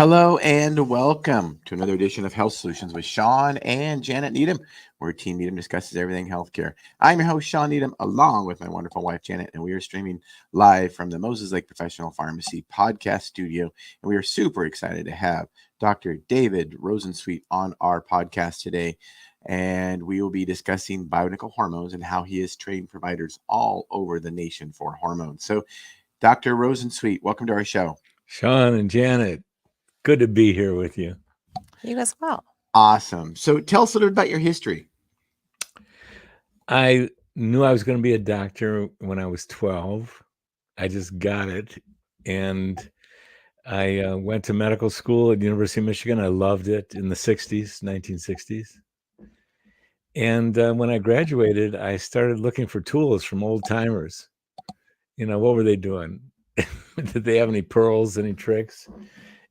Hello and welcome to another edition of Health Solutions with Shawn and Janet Needham, where Team Needham discusses everything healthcare. I'm your host, Shawn Needham, along with my wonderful wife, Janet, and we are streaming live from the Moses Lake Professional Pharmacy podcast studio. And we are super excited to have Dr. David Rosensweet on our podcast today. And we will be discussing bioidentical hormones and how he has trained providers all over the nation for hormones. So, Dr. Rosensweet, welcome to our show. Shawn and Janet, good to be here with you. You as well. Awesome. So tell us a little bit about your history. I knew I was going to be a doctor when I was 12. I just got it. And I went to medical school at the University of Michigan. I loved it in the 1960s. And when I graduated, I started looking for tools from old timers. You know, what were they doing? Did they have any pearls, any tricks?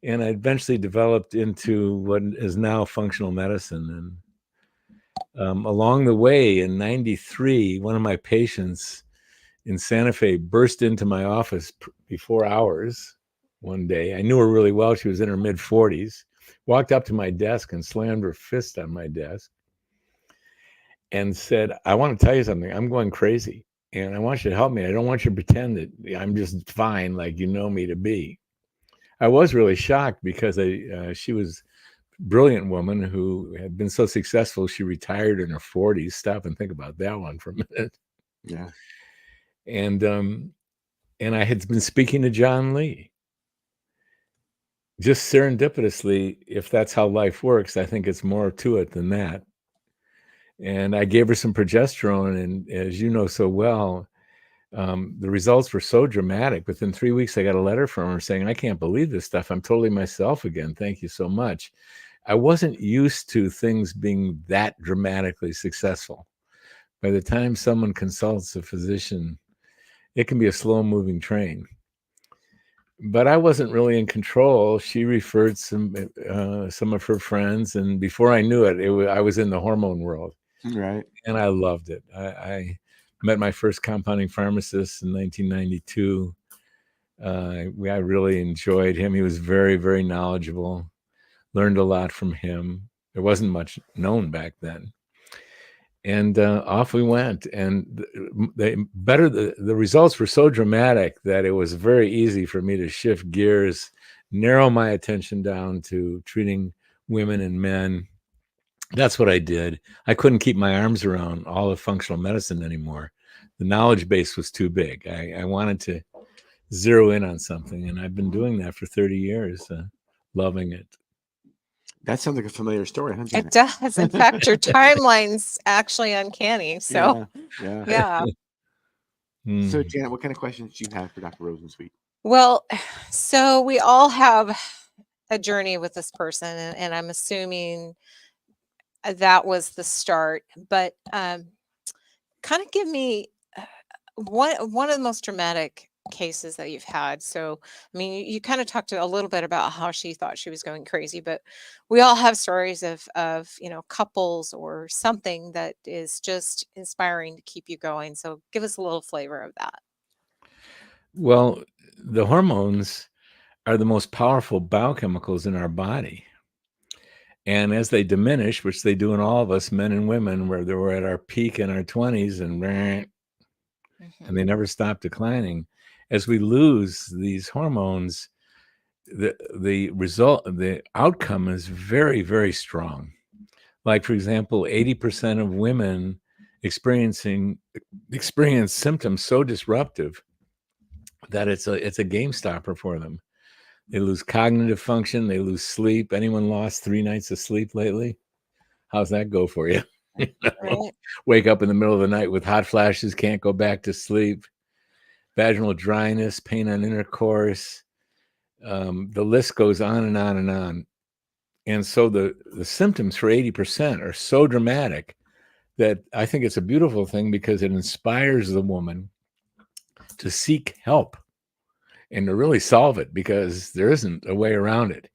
And I eventually developed into what is now functional medicine. And along the way, in 93, one of my patients in Santa Fe burst into my office before hours one day. I knew her really well. She was in her mid-40s. Walked up to my desk and slammed her fist on my desk and said, "I want to tell you something. I'm going crazy, and I want you to help me. I don't want you to pretend that I'm just fine like you know me to be." I was really shocked because she was a brilliant woman who had been so successful. She retired in her 40s. Stop and think about that one for a minute. Yeah. And I had been speaking to John Lee. Just serendipitously, if that's how life works, I think it's more to it than that. And I gave her some progesterone, and as you know so well, the results were so dramatic. Within 3 weeks, I got a letter from her saying, "I can't believe this stuff. I'm totally myself again. Thank you so much." I wasn't used to things being that dramatically successful. By the time someone consults a physician, it can be a slow-moving train. But I wasn't really in control. She referred some of her friends, and before I knew it, I was in the hormone world. Right. And I loved it. I met my first compounding pharmacist in 1992. I really enjoyed him. He was very, very knowledgeable. Learned a lot from him. There wasn't much known back then. And off we went. And the results were so dramatic that it was very easy for me to shift gears, narrow my attention down to treating women and men. That's what I did. I couldn't keep my arms around all of functional medicine anymore. The knowledge base was too big. I wanted to zero in on something, and I've been doing that for 30 years, loving it. That sounds like a familiar story, huh, Janet? It does. In fact, your timeline's actually uncanny. So, yeah. So, Janet, what kind of questions do you have for Dr. Rosensweet? Well, so we all have a journey with this person, and I'm assuming that was the start. But kind of give me one of the most dramatic cases that you've had. So, I mean, you kind of talked a little bit about how she thought she was going crazy, but we all have stories of couples or something that is just inspiring to keep you going. So give us a little flavor of that. Well, the hormones are the most powerful biochemicals in our body. And as they diminish, which they do in all of us, men and women, where they were at our peak in our 20s and they never stop declining. As we lose these hormones, the outcome is very, very strong. Like, for example, 80% of women experience symptoms so disruptive that it's a game stopper for them. They lose cognitive function. They lose sleep. Anyone lost 3 nights of sleep lately? How's that go for you? Right. Wake up in the middle of the night with hot flashes, can't go back to sleep, vaginal dryness, pain on intercourse. The list goes on and on and on. And so the symptoms for 80% are so dramatic that I think it's a beautiful thing because it inspires the woman to seek help and to really solve it, because there isn't a way around it.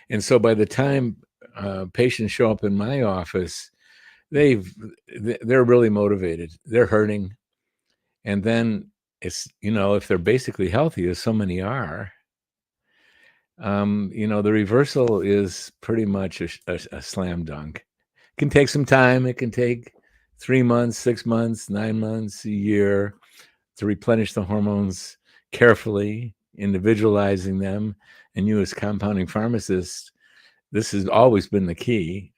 And so by the time patients show up in my office, they're really motivated. They're hurting. And then it's, if they're basically healthy, as so many are, The reversal is pretty much a slam dunk. It can take some time. It can take 3 months, 6 months, 9 months, a year to replenish the hormones carefully, individualizing them. And you, as compounding pharmacist, this has always been the key.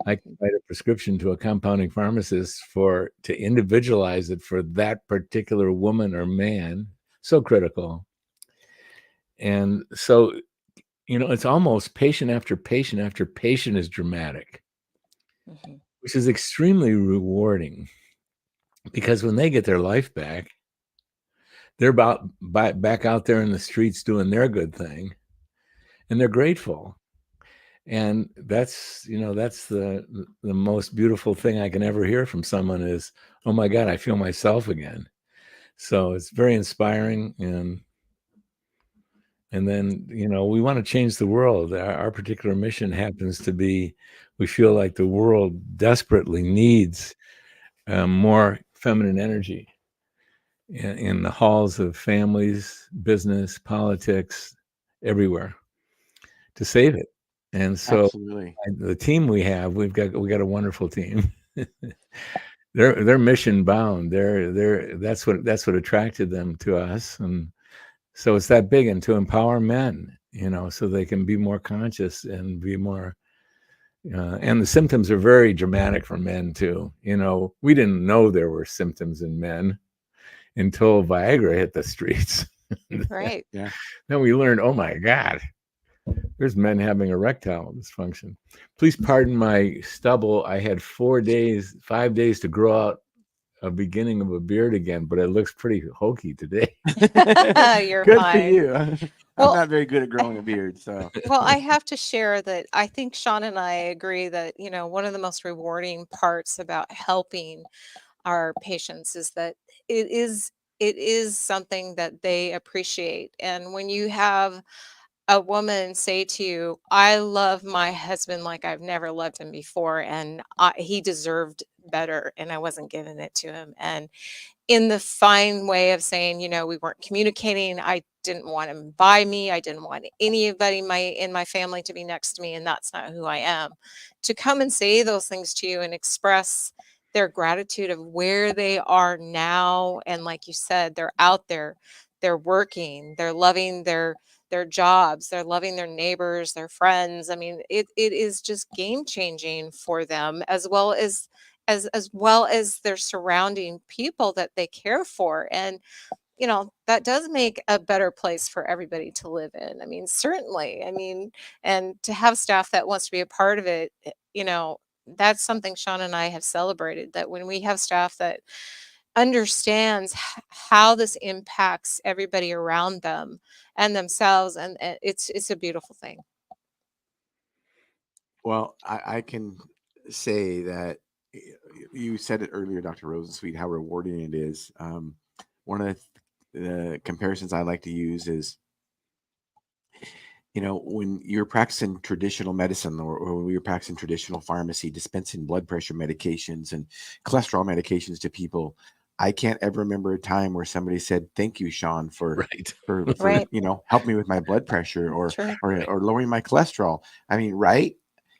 I can write a prescription to a compounding pharmacist to individualize it for that particular woman or man. So critical. And so, it's almost patient after patient after patient is dramatic, which is extremely rewarding, because when they get their life back, they're back out there in the streets doing their good thing, and they're grateful. And that's the most beautiful thing I can ever hear from someone is, oh my God, I feel myself again. So it's very inspiring. And then, we want to change the world. Our particular mission happens to be, we feel like the world desperately needs more feminine energy in the halls of families, business, politics, everywhere, to save it. And so Absolutely. the team we got a wonderful team. They're mission bound. That's what attracted them to us. And so it's that big, and to empower men, so they can be more conscious and be more, and the symptoms are very dramatic for men too. We didn't know there were symptoms in men until Viagra hit the streets. Right. Yeah. Then we learned, oh my God, there's men having erectile dysfunction. Please pardon my stubble. I had 5 days to grow out a beginning of a beard again, but it looks pretty hokey today. You're Good fine. for you. I'm Well, not very good at growing a beard, so. Well, I have to share that I think Shawn and I agree that, one of the most rewarding parts about helping our patients is that it is something that they appreciate. And when you have a woman say to you, I love my husband like I've never loved him before, and he deserved better, and I wasn't giving it to him. And in the fine way of saying, we weren't communicating. I didn't want him by me. I didn't want anybody in my family to be next to me, and that's not who I am. To come and say those things to you and express their gratitude of where they are now, and like you said, they're out there, they're working, they're loving their jobs, they're loving their neighbors, their friends. I mean, it is just game changing for them, as well as their surrounding people that they care for. And that does make a better place for everybody to live in. I mean, certainly. I mean, and to have staff that wants to be a part of it, that's something Shawn and I have celebrated, that when we have staff that understands how this impacts everybody around them and themselves, and it's a beautiful thing. Well, I can say that you said it earlier, Dr. Rosensweet, how rewarding it is. One of the comparisons I like to use is, when you're practicing traditional medicine, or when we were practicing traditional pharmacy, dispensing blood pressure medications and cholesterol medications to people, I can't ever remember a time where somebody said, "Thank you, Shawn, for Right. help me with my blood pressure or Sure. or lowering my cholesterol." I mean, right?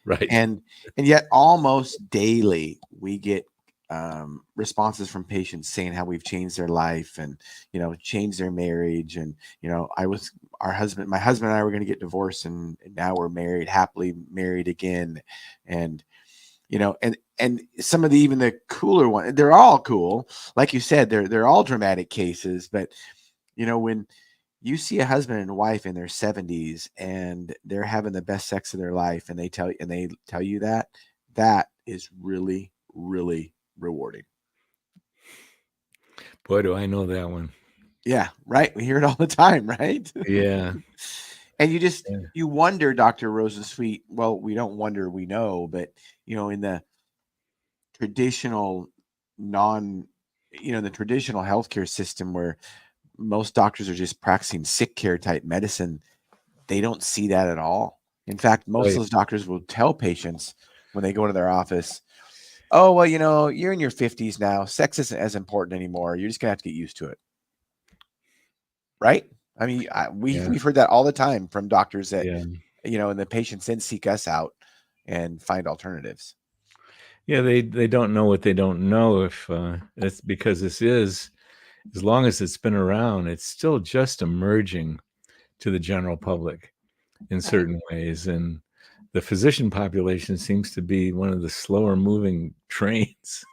Right. And yet almost daily we get responses from patients saying how we've changed their life and changed their marriage. And my husband and I were going to get divorced, and now we're happily married again. And and some of even the cooler ones, they're all cool, like you said, they're all dramatic cases. But when you see a husband and wife in their 70s and they're having the best sex of their life, and they tell you that is really, really rewarding. Boy, do I know that one. Yeah, right. We hear it all the time, right? Yeah. And you wonder, Dr. Rosensweet. Well, we don't wonder, we know, but in the traditional the traditional healthcare system, where most doctors are just practicing sick care type medicine, they don't see that at all. In fact, most of those doctors will tell patients when they go into their office, "Oh, well, you're in your 50s now. Sex isn't as important anymore. You're just gonna have to get used to it." Right? I mean, Yeah. we've heard that all the time from doctors that, Yeah. and the patients then seek us out and find alternatives. Yeah, they don't know what they don't know. If it's because this is, as long as it's been around, it's still just emerging to the general public in certain ways. And the physician population seems to be one of the slower moving trains.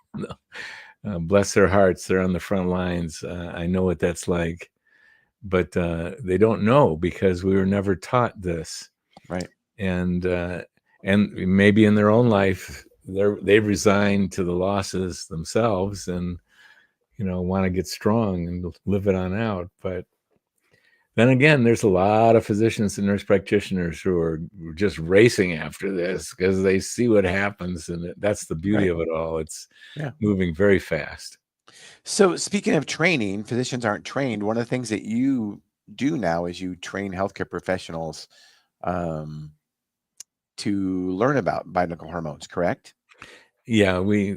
Bless their hearts, they're on the front lines. I know what that's like, but they don't know because we were never taught this. Right. And maybe in their own life, they've resigned to the losses themselves and, want to get strong and live it on out. But then again, there's a lot of physicians and nurse practitioners who are just racing after this because they see what happens. And that's the beauty of it all. It's moving very fast. So speaking of training, physicians aren't trained. One of the things that you do now is you train healthcare professionals to learn about bioidentical hormones, correct? Yeah, we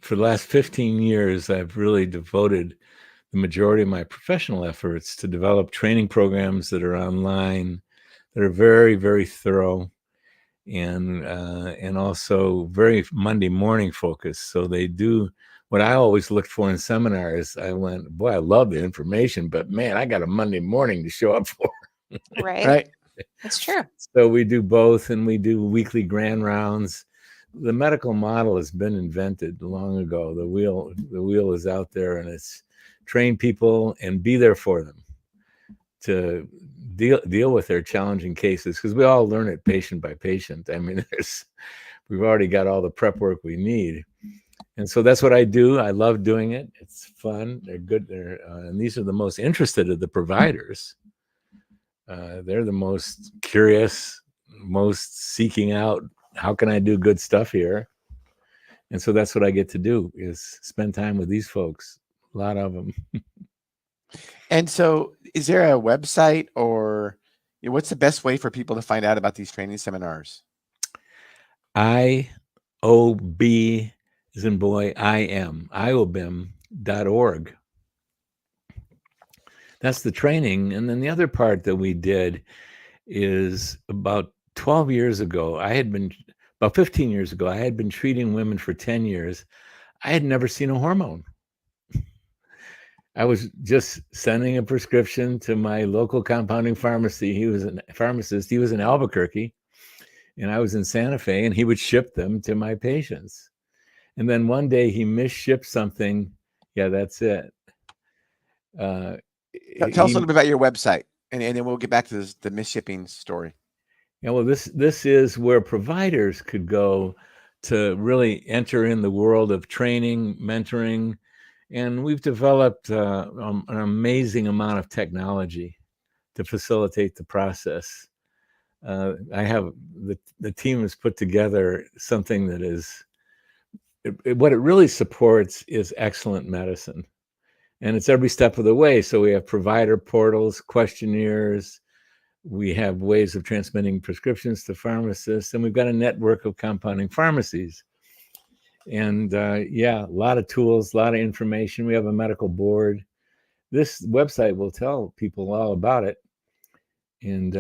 for the last 15 years, I've really devoted the majority of my professional efforts to develop training programs that are online, that are very, very thorough, and also very Monday morning focused. So they do what I always looked for in seminars. I went, boy, I love the information, but man, I got a Monday morning to show up for. Right. That's true. So we do both, and we do weekly grand rounds. The medical model has been invented long ago. The wheel is out there, and it's train people and be there for them to deal with their challenging cases, because we all learn it patient by patient. I mean, we've already got all the prep work we need. And so that's what I do. I love doing it. It's fun. They're good. And these are the most interested of the providers. They're the most curious, most seeking out, how can I do good stuff here? And so that's what I get to do, is spend time with these folks, a lot of them. And so is there a website, or what's the best way for people to find out about these training seminars? IOB as in boy, IOBIM.org. That's the training. And then the other part that we did is about 12 years ago, about 15 years ago, I had been treating women for 10 years. I had never seen a hormone. I was just sending a prescription to my local compounding pharmacy. He was a pharmacist. He was in Albuquerque, and I was in Santa Fe, and he would ship them to my patients. And then one day he misshipped something. Yeah, that's it. Tell us a little bit about your website, and then we'll get back to the misshipping story. Yeah, well, this is where providers could go to really enter in the world of training, mentoring, and we've developed an amazing amount of technology to facilitate the process. I have the team has put together something that is what it really supports is excellent medicine, and it's every step of the way. So we have provider portals, questionnaires. We have ways of transmitting prescriptions to pharmacists, and we've got a network of compounding pharmacies. And a lot of tools, a lot of information. We have a medical board. This website will tell people all about it. And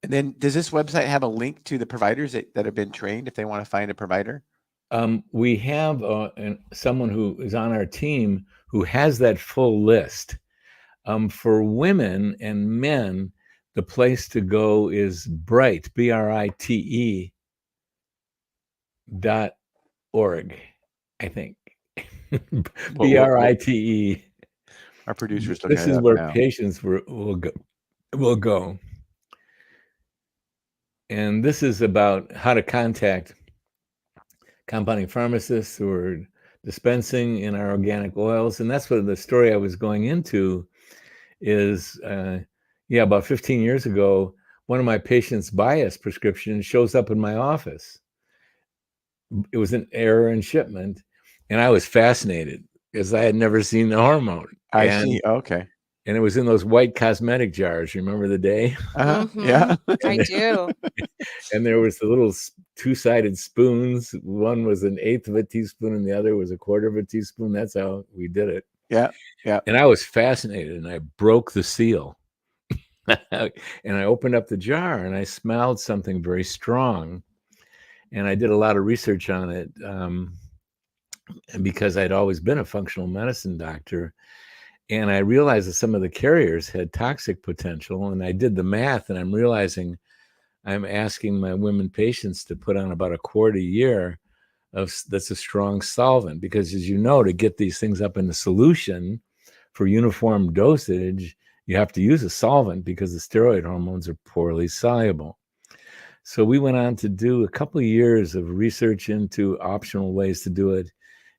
then does this website have a link to the providers that have been trained if they want to find a provider? We have someone who is on our team who has that full list. For women and men, the place to go is Brite, BRITE .org, I think. BRITE. Our producers looking This it is up where now. patients will go. And this is about how to contact compounding pharmacists who are dispensing in our organic oils. And that's what the story I was going into is, about 15 years ago, one of my patients' bias prescriptions shows up in my office. It was an error in shipment, and I was fascinated because I had never seen the hormone. I see. Okay. And it was in those white cosmetic jars. Remember the day? Yeah. I do. And there was the little two-sided spoons. One was 1/8 of a teaspoon, and the other was 1/4 of a teaspoon. That's how we did it. Yeah. And I was fascinated, and I broke the seal. And I opened up the jar and I smelled something very strong. And I did a lot of research on it because I'd always been a functional medicine doctor. And I realized that some of the carriers had toxic potential. And I did the math, and I'm realizing I'm asking my women patients to put on about a quart a year that's a strong solvent. Because as you know, to get these things up in the solution for uniform dosage, you have to use a solvent because the steroid hormones are poorly soluble. So we went on to do a couple of years of research into optional ways to do it,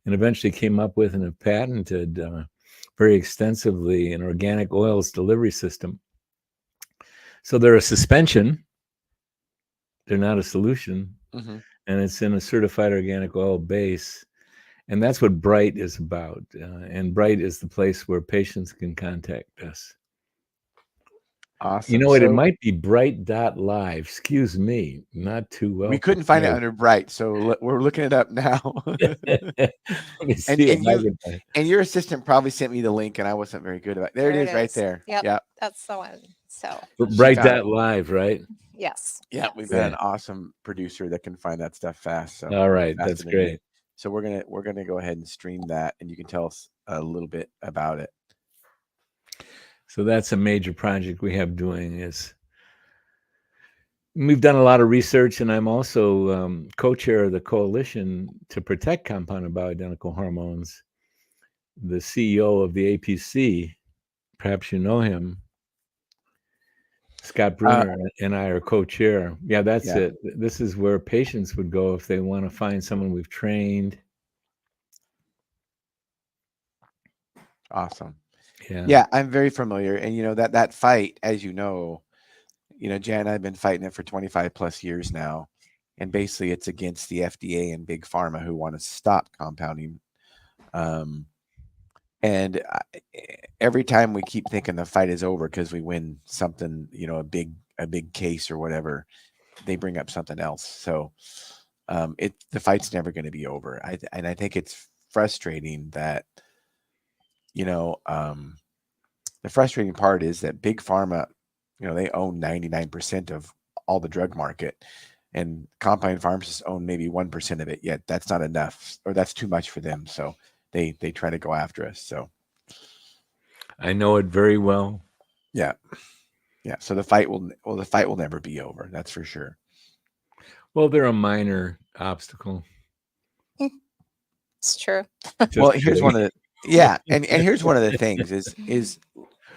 and eventually came up with and have patented very extensively an organic oils delivery system. So they're a suspension. They're not a solution. Mm-hmm. And it's in a certified organic oil base. And that's what Bright is about. And Bright is the place where patients can contact us. Awesome. You know what? It might be bright.live. Excuse me. Not too well. We couldn't find it under Bright, so we're looking it up now. Let me see and your assistant probably sent me the link, and I wasn't very good about it. There it is right there. Yep. That's the one. So Bright.live, right? Yes. Yeah, yes. We've got an awesome producer that can find that stuff fast. So all right, that's great. So we're gonna go ahead and stream that, and you can tell us a little bit about it. So that's a major project we have doing. Is we've done a lot of research, and I'm also co-chair of the Coalition to Protect Compounded Bioidentical Hormones. The CEO of the APC, perhaps you know him, Scott Bruner, and I are co-chair. Yeah, that's it. This is where patients would go if they want to find someone we've trained. Awesome. Yeah, I'm very familiar. And that fight, as you know, Jan and I have been fighting it for 25 plus years now. And basically it's against the FDA and big pharma who want to stop compounding. And every time we keep thinking the fight is over because we win something, a big case or whatever, they bring up something else. So the fight's never going to be over. And I think it's frustrating that, the frustrating part is that big pharma, they own 99% of all the drug market, and compounding pharmacists own maybe 1% of it. Yet that's not enough, or that's too much for them. So they try to go after us. So I know it very well. Yeah. So the fight will never be over. That's for sure. Well, they're a minor obstacle. It's true. Well, here's one of the and here's one of the things is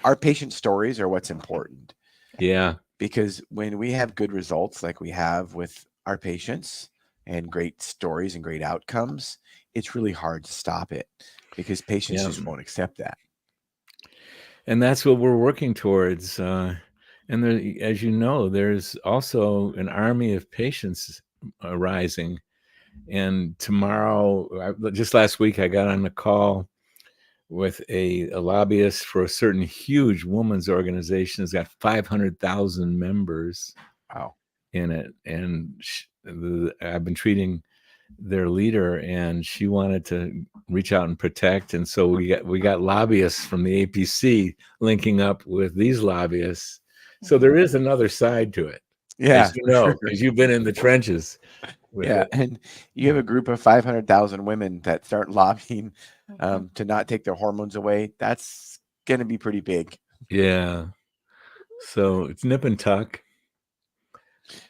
our patient stories are what's important. Yeah. Because when we have good results like we have with our patients and great stories and great outcomes, it's really hard to stop it because patients just won't accept that. And that's what we're working towards. And there, as you know, there's also an army of patients arising. And tomorrow, just last week, I got on a call with a lobbyist for a certain huge women's organization that's got 500,000 members in it. And I've been treating their leader, and she wanted to reach out and protect. And so we got lobbyists from the APC linking up with these lobbyists. So there is another side to it. Yeah, as you know, because you've been in the trenches. And you have a group of 500,000 women that start lobbying to not take their hormones away. That's going to be pretty big. Yeah. So it's nip and tuck.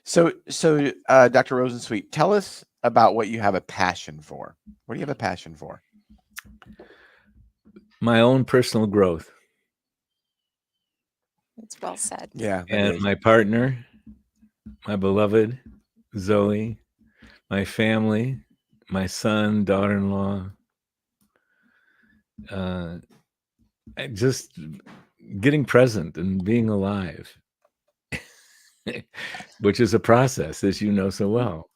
So Dr. Rosensweet, tell us about what you have a passion for. What do you have a passion for? My own personal growth. It's well said. Yeah. And my partner, my beloved Zoe, my family, my son, daughter-in-law, just getting present and being alive, which is a process, as you know so well.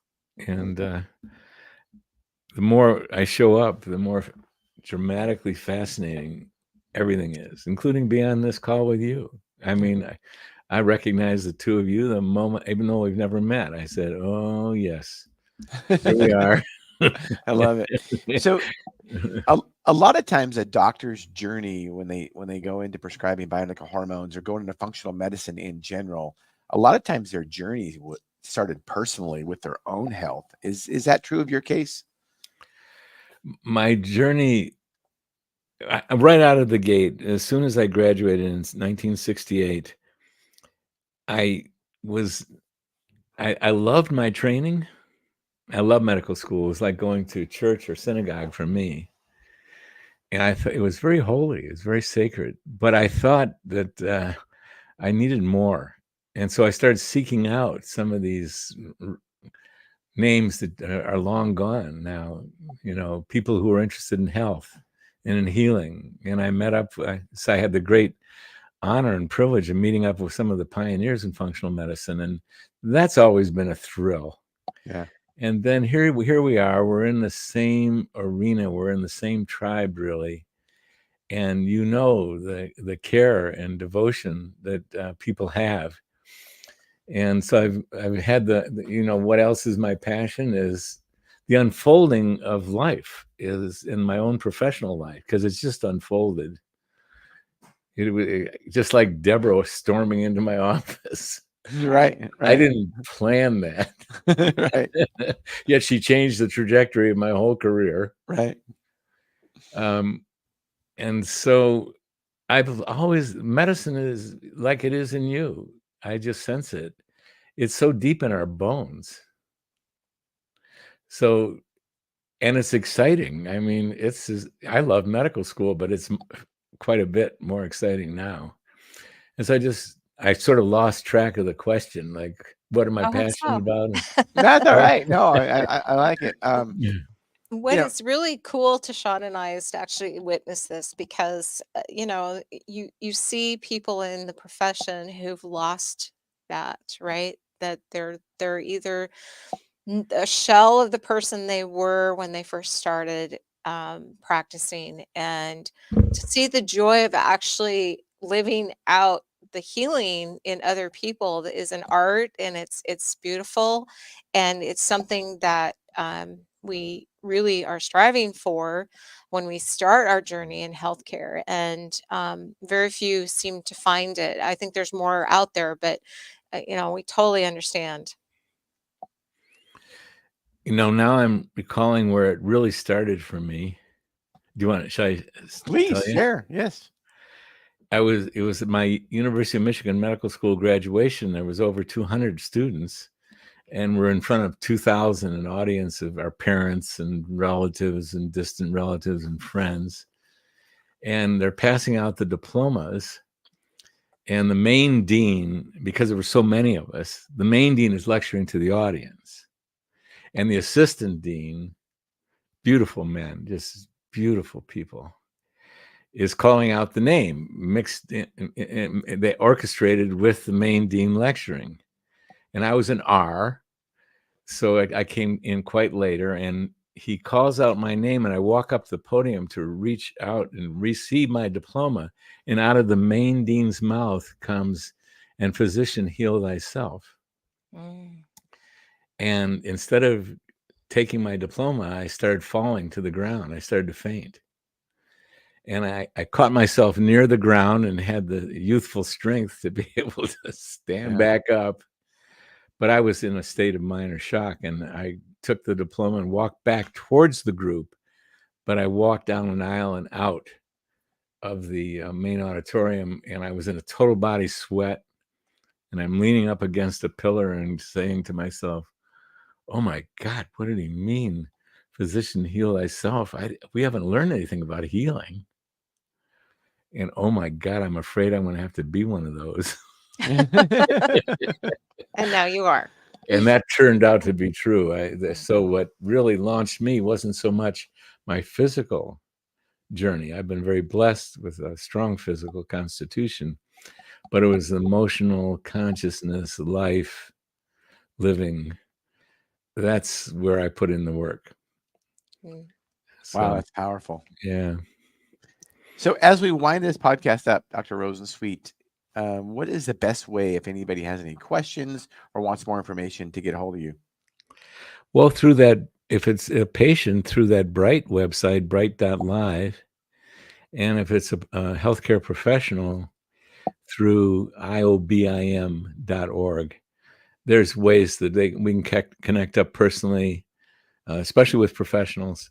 And the more I show up, the more dramatically fascinating everything is, including being on this call with you. I mean, I recognize the two of you the moment, even though we've never met. I said, "Oh yes, here we are." I love it. So a lot of times a doctor's journey when they go into prescribing bioidentical hormones or going into functional medicine in general, a lot of times their journey started personally with their own health. Is that true of your case? My journey, right out of the gate, as soon as I graduated in 1968, I loved my training. I love medical school. It was like going to church or synagogue for me. And I thought it was very holy. It was very sacred. But I thought that I needed more. And so I started seeking out some of these names that are long gone now, people who are interested in health and in healing. And I met up, so I had the great honor and privilege of meeting up with some of the pioneers in functional medicine. And that's always been a thrill. Yeah. And then here we are, we're in the same arena, we're in the same tribe, really. And the care and devotion that people have. And so I've had what else is my passion is the unfolding of life is in my own professional life, because it's just unfolded. It just like Deborah storming into my office. Right. I didn't plan that. Right. Yet she changed the trajectory of my whole career. Right. And so I've always, medicine is like it is in you. I just sense it. It's so deep in our bones. So, and it's exciting. I mean, I love medical school, but it's quite a bit more exciting now. And so I sort of lost track of the question, like, what am I passionate about? That's all right. No, I like it. What is really cool to Shawn and I is to actually witness this, because you see people in the profession who've lost that, right? That they're either a shell of the person they were when they first started practicing, and to see the joy of actually living out the healing in other people that is an art, and it's beautiful, and it's something that we really are striving for when we start our journey in healthcare, and very few seem to find it. I think there's more out there, but we totally understand. Now I'm recalling where it really started for me. Should I please tell you? Share? Yes. It was at my University of Michigan Medical School graduation. There was over 200 students, and we're in front of 2,000, an audience of our parents and relatives and distant relatives and friends. And they're passing out the diplomas. And the main dean, because there were so many of us, the main dean is lecturing to the audience. And the assistant dean, beautiful men, just beautiful people, is calling out the name, mixed in, they orchestrated with the main dean lecturing. And I was an R, so I came in quite later, and he calls out my name, and I walk up the podium to reach out and receive my diploma, and out of the main dean's mouth comes, "And physician, heal thyself." And instead of taking my diploma, I started falling to the ground. I started to faint. And I caught myself near the ground and had the youthful strength to be able to stand back up. But I was in a state of minor shock, and I took the diploma and walked back towards the group. But I walked down an aisle and out of the main auditorium, and I was in a total body sweat. And I'm leaning up against a pillar and saying to myself, "Oh my God, what did he mean? Physician, heal thyself. We haven't learned anything about healing. And oh my God, I'm afraid I'm going to have to be one of those." And now you are. And that turned out to be true. So what really launched me wasn't so much my physical journey. I've been very blessed with a strong physical constitution, but it was emotional consciousness, life, living. That's where I put in the work. So, wow, that's powerful. Yeah. So as we wind this podcast up, Dr. Rosensweet, what is the best way, if anybody has any questions or wants more information, to get a hold of you? Well, through that if it's a patient through that Bright website, bright.live, and if it's a healthcare professional through iobim.org, there's ways that we can connect up personally, especially with professionals.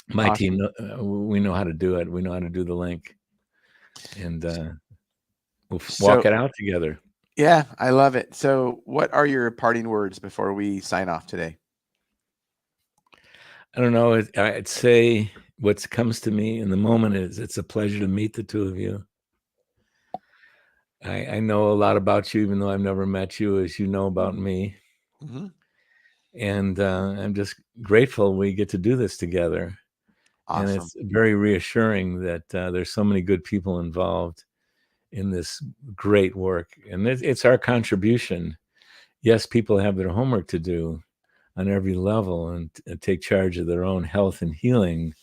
My Awesome. team, we know how to do it. We know how to do the link, and we'll walk it out together. Yeah, I love it. So what are your parting words before we sign off today? I don't know. I'd say what comes to me in the moment is it's a pleasure to meet the two of you. I know a lot about you, even though I've never met you, as you know about me. Mm-hmm. And I'm just grateful we get to do this together. Awesome. And it's very reassuring that there's so many good people involved in this great work. And it's our contribution. Yes, people have their homework to do on every level and take charge of their own health and healing.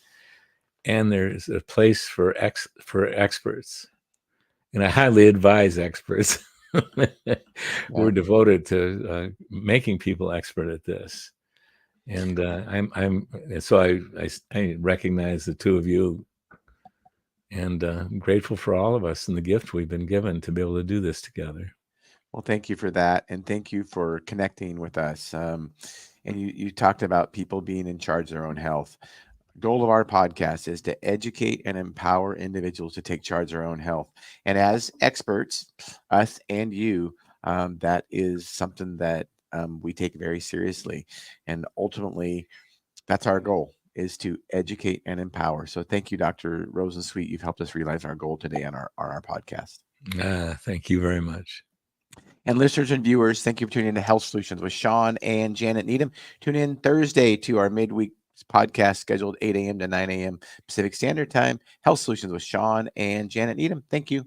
And there's a place for experts. And I highly advise experts. We're devoted to making people expert at this. And I recognize the two of you, and I'm grateful for all of us and the gift we've been given to be able to do this together. Well, thank you for that. And thank you for connecting with us. And you talked about people being in charge of their own health. Goal of our podcast is to educate and empower individuals to take charge of their own health. And as experts, us and you, that is something that we take very seriously. And ultimately, that's our goal, is to educate and empower. So thank you, Dr. Rosensweet. You've helped us realize our goal today on our podcast. Thank you very much. And listeners and viewers, thank you for tuning in to Health Solutions with Shawn and Janet Needham. Tune in Thursday to our midweek podcast scheduled 8 a.m. to 9 a.m. Pacific Standard Time. Health Solutions with Shawn and Janet Needham. Thank you.